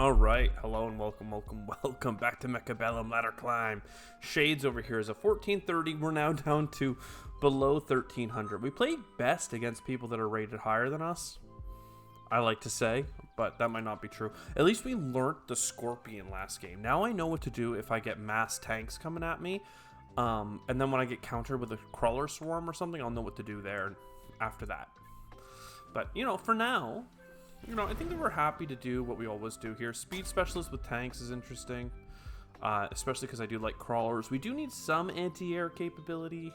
All right, hello and welcome back to Mechabellum Ladder Climb. Shades over here is a 1430. We're now down to below 1300. We played best against people that are rated higher than us, I like to say, but that might not be true. At least we learnt the Scorpion last game. Now I know what to do if I get mass tanks coming at me. And then when I get countered with a crawler swarm or something, I'll know what to do there after that. But, for now, I think that we're happy to do what we always do here. Speed Specialist with tanks is interesting, especially because I do like crawlers. We do need some anti-air capability.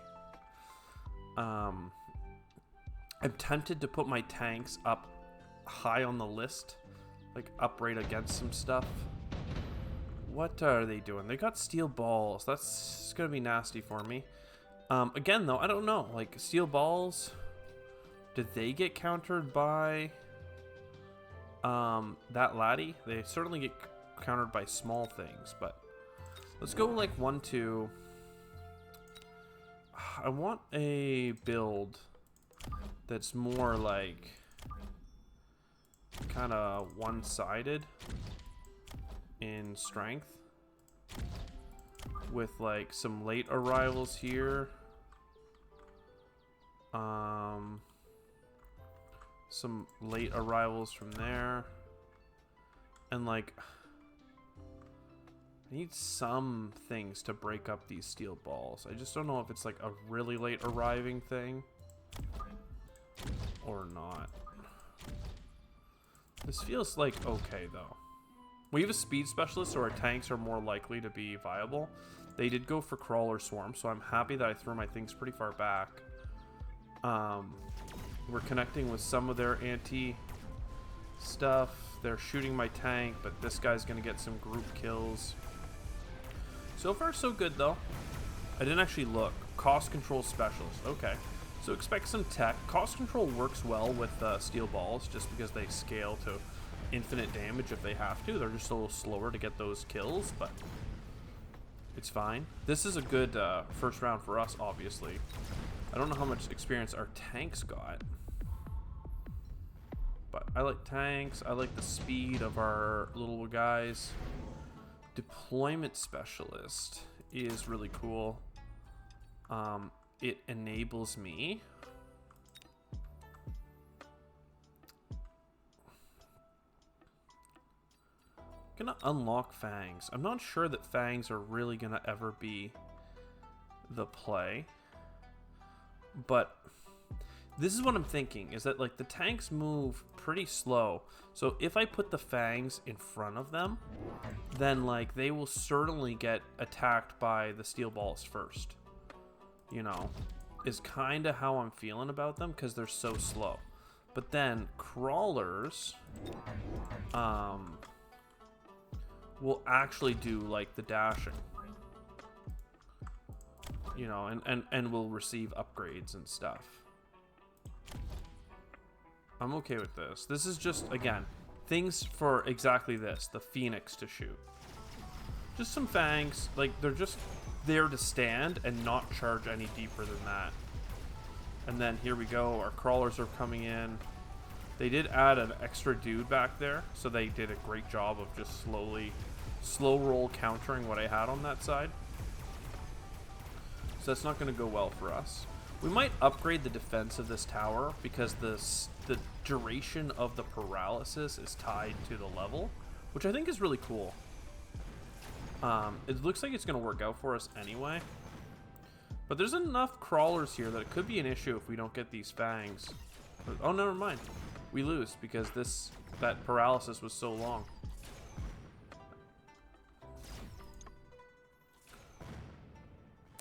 I'm tempted to put my tanks up high on the list, like up right against some stuff. What are they doing? They got steel balls. That's going to be nasty for me. Again, though, I don't know. Like, steel balls, did they get countered by that laddie? They certainly get countered by small things, but let's go like 1-2. I want a build that's more like kind of one-sided in strength, with like some late arrivals here, some late arrivals from there, and like I need some things to break up these steel balls. I just don't know if it's like a really late arriving thing or not. This feels like okay though. We have a speed specialist, so our tanks are more likely to be viable. They did go for crawler swarm, so I'm happy that I threw my things pretty far back. We're connecting with some of their anti stuff. They're shooting my tank, but this guy's gonna get some group kills. So far so good though. I didn't actually look. Cost control specialist, okay. So expect some tech. Cost control works well with steel balls just because they scale to infinite damage if they have to. They're just a little slower to get those kills, but it's fine. This is a good first round for us, obviously. I don't know how much experience our tanks got, but I like tanks. I like the speed of our little guys. Deployment specialist is really cool. It enables me gonna unlock fangs. I'm not sure that fangs are really gonna ever be the play, but this is what I'm thinking, is that like the tanks move pretty slow, so if I put the fangs in front of them, then like they will certainly get attacked by the steel balls first, is kind of how I'm feeling about them, because they're so slow. But then crawlers will actually do like the dashing, and will receive upgrades and stuff. I'm okay with this. This is just, again, things for exactly this, the Phoenix to shoot. Just some fangs, like they're just there to stand and not charge any deeper than that. And then here we go, our crawlers are coming in. They did add an extra dude back there, so they did a great job of just slow roll countering what I had on that side. So that's not going to go well for us. We might upgrade the defense of this tower because the duration of the paralysis is tied to the level, which I think is really cool. It looks like it's going to work out for us anyway. But there's enough crawlers here that it could be an issue if we don't get these fangs. Oh, never mind. We lose because that paralysis was so long.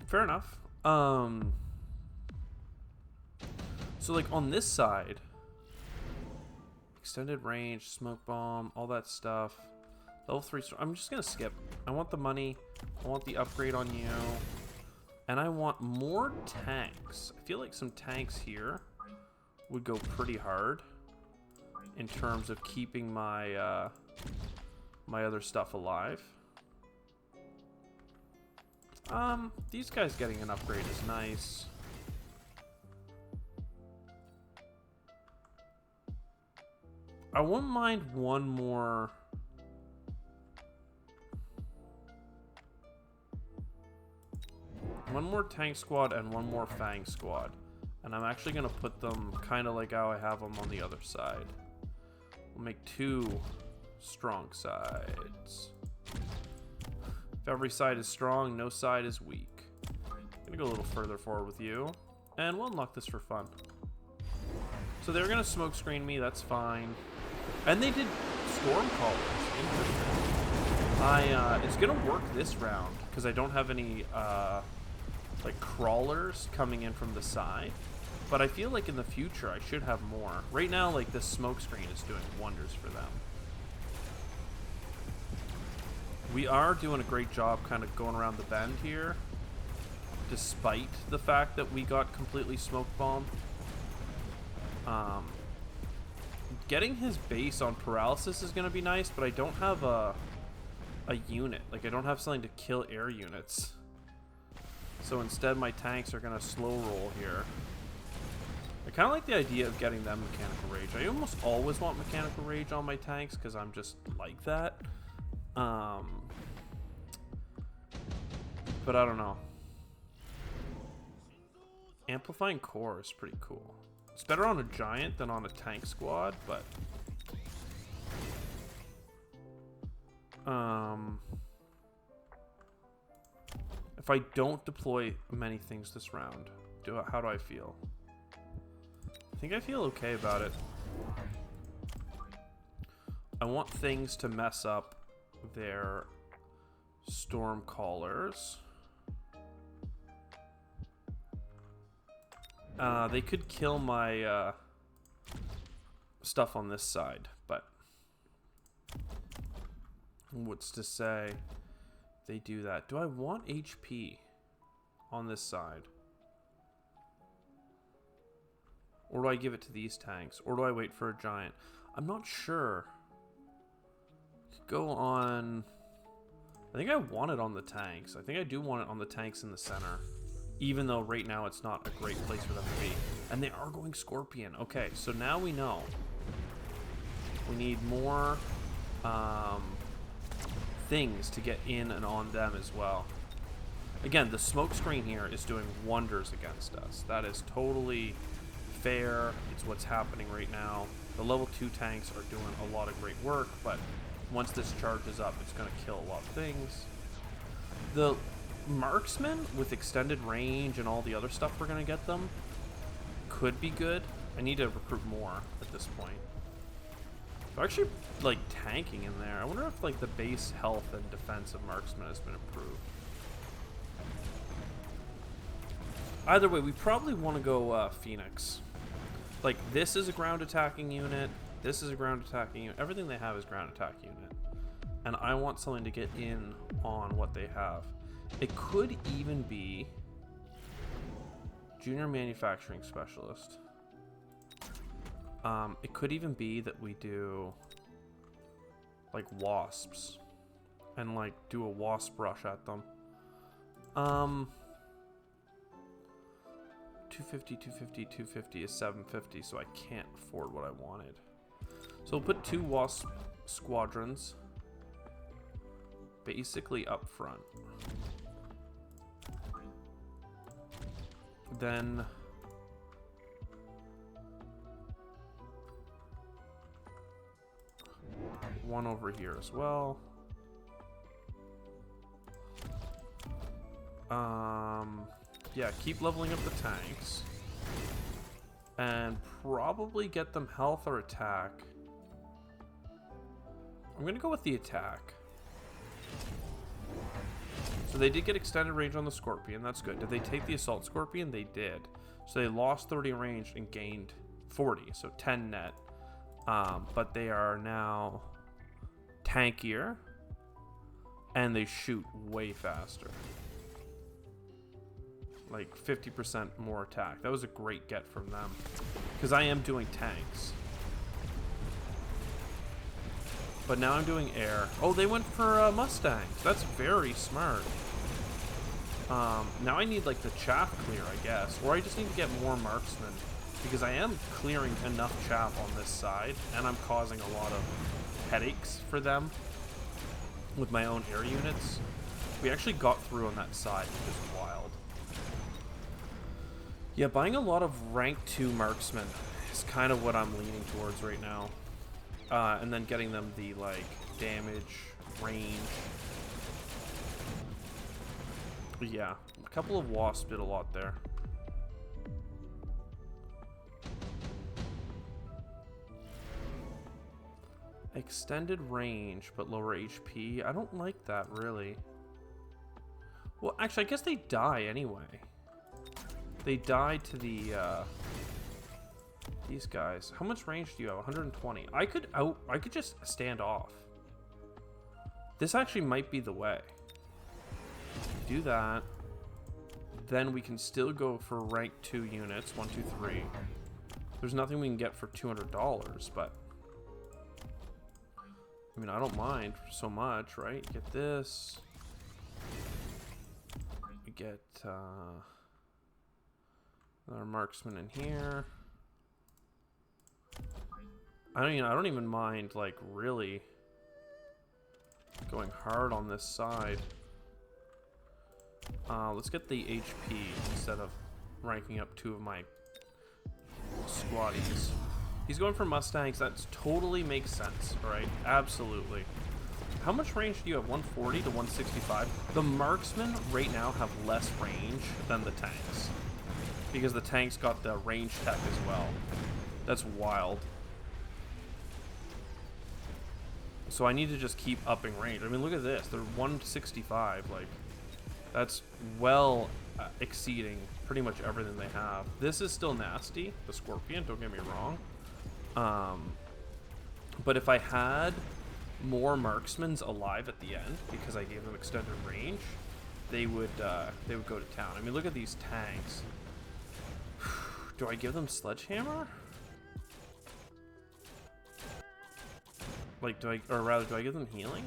Fair enough. So like on this side, extended range, smoke bomb, all that stuff. Level 3, I'm just gonna skip. I want the money, I want the upgrade on you, and I want more tanks. I feel like some tanks here would go pretty hard in terms of keeping my my other stuff alive. These guys getting an upgrade is nice. I wouldn't mind one more one more tank squad and one more fang squad. And I'm actually going to put them kind of like how I have them on the other side. We'll make 2 strong sides. If every side is strong, no side is weak. I'm going to go a little further forward with you. And we'll unlock this for fun. So they're going to smoke screen me, that's fine. And they did storm callers. Interesting. It's going to work this round because I don't have any like crawlers coming in from the side. But I feel like in the future I should have more. Right now, like, this smoke screen is doing wonders for them. We are doing a great job kind of going around the bend here, despite the fact that we got completely smoke bombed. Getting his base on paralysis is going to be nice, but I don't have a unit. Like, I don't have something to kill air units. So instead my tanks are going to slow roll here. I kind of like the idea of getting them Mechanical Rage. I almost always want Mechanical Rage on my tanks because I'm just like that. But I don't know. Amplifying Core is pretty cool. It's better on a giant than on a tank squad, but... if I don't deploy many things this round, how do I feel? I think I feel okay about it. I want things to mess up their storm callers. They could kill my stuff on this side, but what's to say they do that? Do I want HP on this side? Or do I give it to these tanks? Or do I wait for a giant? I'm not sure. Could go on... I think I want it on the tanks. I think I do want it on the tanks in the center. Even though right now it's not a great place for them to be. And they are going Scorpion. Okay, so now we know. We need more things to get in and on them as well. Again, the smoke screen here is doing wonders against us. That is totally... fair. It's what's happening right now. The level 2 tanks are doing a lot of great work, but once this charges up, it's going to kill a lot of things. The marksmen with extended range and all the other stuff we're going to get them could be good. I need to recruit more at this point. They're actually like tanking in there. I wonder if like the base health and defense of marksmen has been improved. Either way, we probably want to go Phoenix. Like, this is a ground attacking unit. This is a ground attacking unit. Everything they have is ground attack unit. And I want something to get in on what they have. It could even be Junior Manufacturing Specialist. It could even be that we do, like, wasps. And, like, do a wasp rush at them. 250, 250, 250 is 750, so I can't afford what I wanted. So we'll put 2 wasp squadrons basically up front. Then one over here as well. Yeah, keep leveling up the tanks. And probably get them health or attack. I'm going to go with the attack. So they did get extended range on the Scorpion. That's good. Did they take the Assault Scorpion? They did. So they lost 30 range and gained 40. So 10 net. But they are now tankier. And they shoot way faster. Like 50% more attack. That was a great get from them. Because I am doing tanks. But now I'm doing air. Oh, they went for Mustangs. That's very smart. Now I need like the chaff clear, I guess. Or I just need to get more marksmen. Because I am clearing enough chaff on this side. And I'm causing a lot of headaches for them. With my own air units. We actually got through on that side, which is wild. Yeah, buying a lot of rank 2 marksmen is kind of what I'm leaning towards right now. And then getting them the, like, damage, range. But yeah, a couple of wasps did a lot there. Extended range, but lower HP. I don't like that, really. Well, actually, I guess they die anyway. They die to the, these guys. How much range do you have? 120. I could just stand off. This actually might be the way. Do that. Then we can still go for rank 2 units. 1, 2, 3. There's nothing we can get for $200, but I mean, I don't mind so much, right? You get this. You get another marksman in here. I don't even mind, like, really going hard on this side. Let's get the HP instead of ranking up 2 of my squaddies. He's going for Mustangs. That totally makes sense, right? Absolutely. How much range do you have? 140 to 165? The marksmen right now have less range than the tanks, because the tanks got the range tech as well. That's wild. So I need to just keep upping range. I mean, look at this. They're 165. Like, that's well exceeding pretty much everything they have. This is still nasty, the Scorpion, don't get me wrong. But if I had more marksmen alive at the end, because I gave them extended range, they would go to town. I mean, look at these tanks. Do I give them sledgehammer? Like, do I give them healing?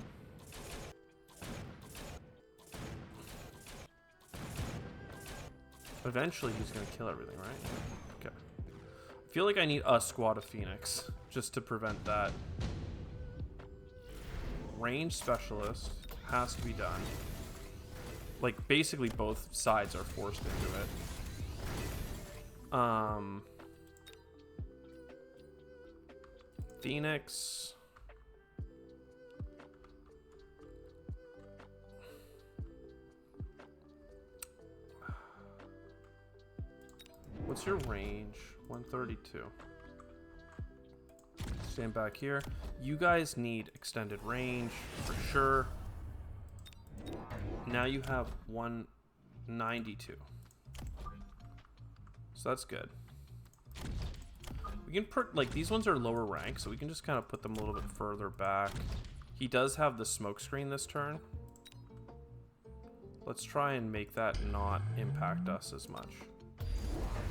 Eventually he's gonna kill everything, right? Okay. I feel like I need a squad of Phoenix just to prevent that. Range specialist has to be done. Like, basically both sides are forced into it. Phoenix. What's your range? 132. Stand back here. You guys need extended range for sure. Now you have 192. So that's good. We can put, like, these ones are lower rank, so we can just kind of put them a little bit further back. He does have the smoke screen this turn. Let's try and make that not impact us as much.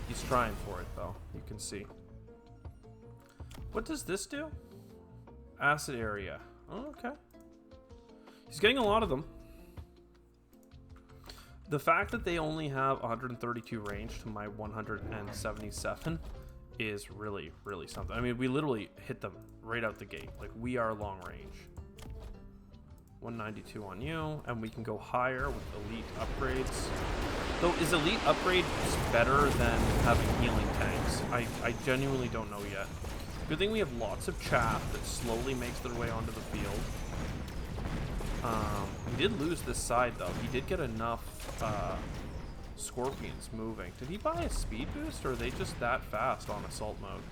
He's trying for it, though. You can see. What does this do? Acid area. Oh, okay. He's getting a lot of them. The fact that they only have 132 range to my 177 is really, really something. I mean, we literally hit them right out the gate. Like, we are long range. 192 on you, and we can go higher with elite upgrades. Though, is elite upgrade better than having healing tanks? I genuinely don't know yet. Good thing we have lots of chaff that slowly makes their way onto the field. We did lose this side, though. He did get enough scorpions moving. Did he buy a speed boost, or are they just that fast on assault mode?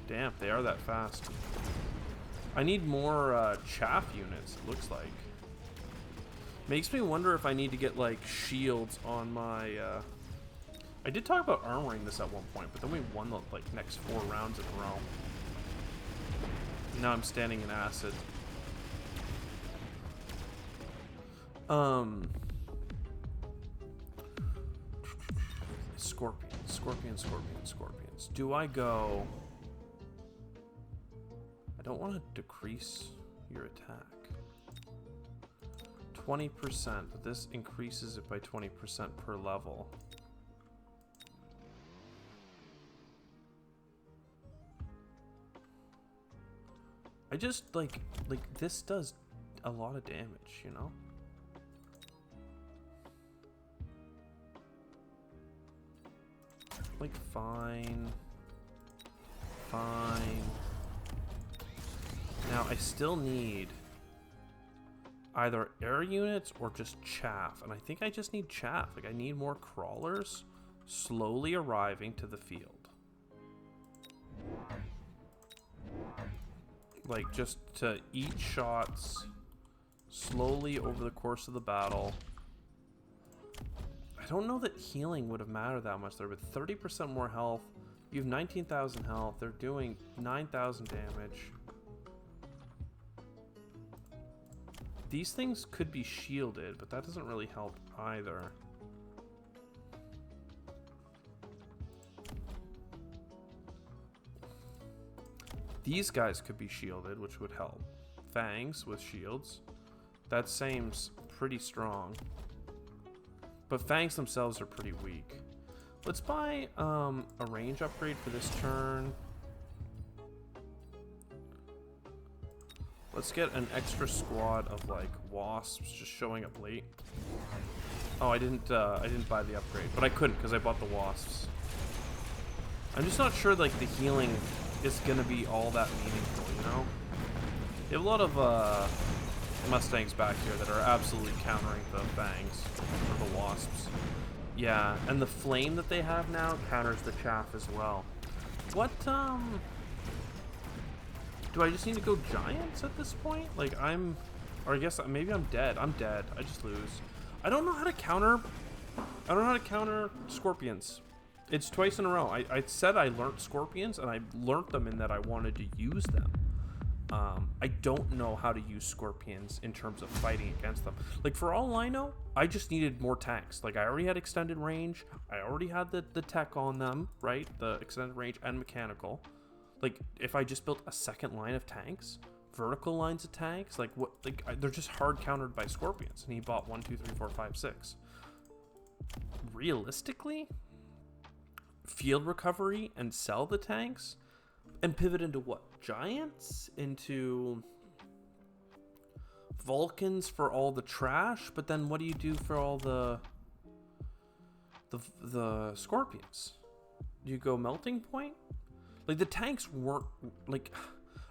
Damn, they are that fast. I need more chaff units, it looks like. Makes me wonder if I need to get, like, shields on my... I did talk about armoring this at one point, but then we won the, like, next 4 rounds in a row. Now I'm standing in acid. Scorpions. Do I go... I don't want to decrease your attack. 20%, but this increases it by 20% per level. I just, like, this does a lot of damage, you know? Like, fine. Fine. Now, I still need either air units or just chaff. And I think I just need chaff. Like, I need more crawlers slowly arriving to the field. Like, just to eat shots slowly over the course of the battle. I don't know that healing would have mattered that much there, but 30% more health. You have 19,000 health. They're doing 9,000 damage. These things could be shielded, but that doesn't really help either. These guys could be shielded, which would help. Fangs with shields. That seems pretty strong. But Fangs themselves are pretty weak. Let's buy a range upgrade for this turn. Let's get an extra squad of like wasps just showing up late. Oh, I didn't buy the upgrade, but I couldn't because I bought the wasps. I'm just not sure like the healing is gonna be all that meaningful, you know? You have a lot of Mustangs back here that are absolutely countering the Fangs or the wasps. Yeah, and the flame that they have now counters the chaff as well. What do I just need to go giants at this point? Like or I guess maybe I'm dead. I'm dead. I just lose. I don't know how to counter scorpions. It's twice in a row. I said I learned scorpions, and I learned them in that I wanted to use them. I don't know how to use scorpions in terms of fighting against them. Like, for all I know, I just needed more tanks. Like, I already had extended range. I already had the tech on them, right? The extended range and mechanical. Like, if I just built a second line of tanks, vertical lines of tanks, like, what? Like, they're just hard countered by scorpions. And he bought 1, 2, 3, 4, 5, 6. Realistically, field recovery and sell the tanks and pivot into what? Giants? Into Vulcans for all the trash? But then what do you do for all the scorpions? Do you go melting point? Like, the tanks weren't, like,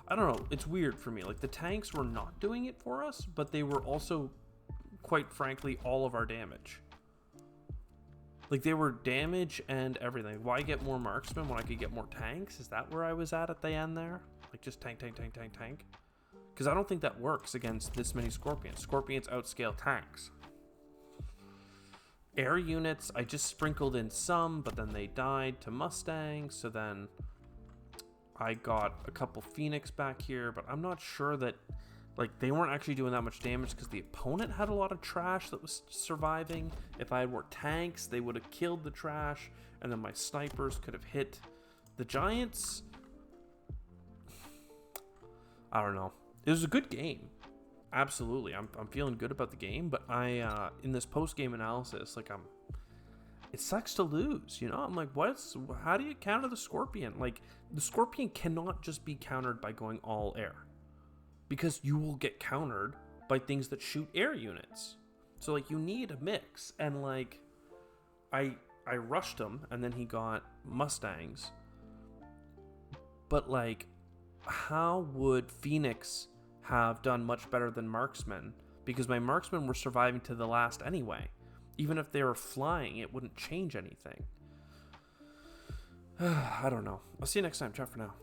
I don't know, it's weird for me. Like, the tanks were not doing it for us, but they were also, quite frankly, all of our damage. Like, they were damage and everything. Why get more marksmen when I could get more tanks? Is that where I was at the end there? Like, just tank, tank, tank, tank, tank? Because I don't think that works against this many scorpions. Scorpions outscale tanks. Air units, I just sprinkled in some, but then they died to Mustangs, so then I got a couple Phoenix back here, but I'm not sure that, like, they weren't actually doing that much damage because the opponent had a lot of trash that was surviving. If I had more tanks, they would have killed the trash, and then my snipers could have hit the giants. I don't know. It was a good game. Absolutely. I'm feeling good about the game, but I, in this post-game analysis, like, it sucks to lose, you know? I'm like, how do you counter the Scorpion? Like, the Scorpion cannot just be countered by going all air, because you will get countered by things that shoot air units. So, like, you need a mix. And, like, I rushed him, and then he got Mustangs. But, like, how would Phoenix have done much better than Marksman? Because my Marksmen were surviving to the last anyway. Even if they were flying, it wouldn't change anything. I don't know. I'll see you next time. Ciao for now.